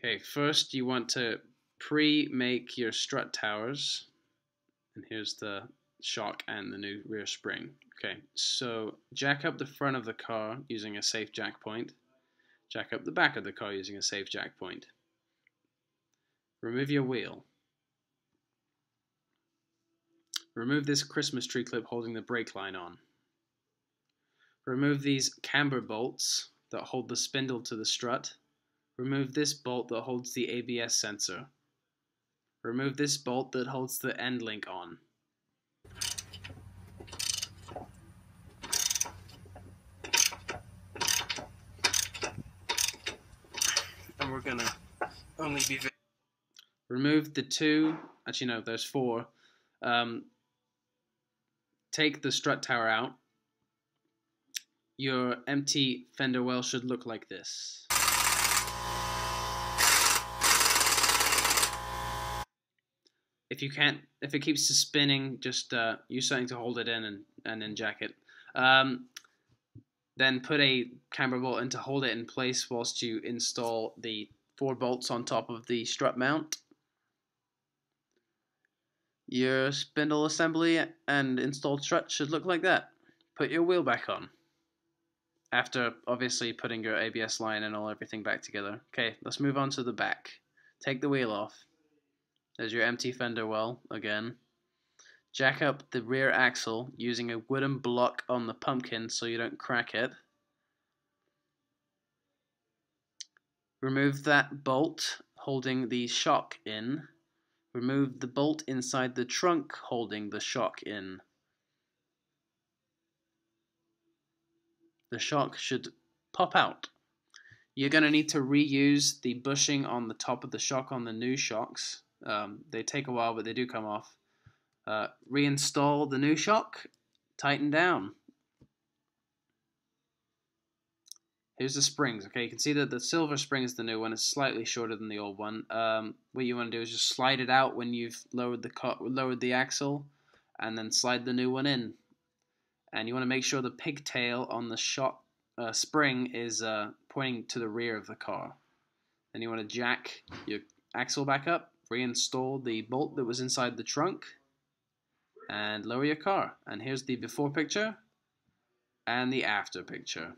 Okay, first you want to pre-make your strut towers. And here's the shock and the new rear spring. Okay, so jack up the front of the car using a safe jack point. Jack up the back of the car using a safe jack point. Remove your wheel. Remove this Christmas tree clip holding the brake line on. Remove these camber bolts that hold the spindle to the strut. Remove this bolt that holds the ABS sensor. Remove this bolt that holds the end link on. And we're gonna only be... Remove the two, actually no, there's four. Take the strut tower out. Your empty fender well should look like this. If it keeps spinning, just use something to hold it in and then jack it. Then put a camber bolt in to hold it in place whilst you install the 4 bolts on top of the strut mount. Your spindle assembly and installed strut should look like that. Put your wheel back on. After obviously putting your ABS line and everything back together. Okay, let's move on to the back. Take the wheel off. There's your empty fender well again. Jack up the rear axle using a wooden block on the pumpkin so you don't crack it. Remove that bolt holding the shock in. Remove the bolt inside the trunk holding the shock in. The shock should pop out. You're going to need to reuse the bushing on the top of the shock on the new shocks. They take a while, but they do come off. Reinstall the new shock. Tighten down. Here's the springs. Okay, you can see that the silver spring is the new one. It's slightly shorter than the old one. What you want to do is just slide it out when you've lowered the axle, and then slide the new one in. And you want to make sure the pigtail on the shock spring is pointing to the rear of the car. Then you want to jack your axle back up, reinstall the bolt that was inside the trunk, and lower your car. And here's the before picture and the after picture.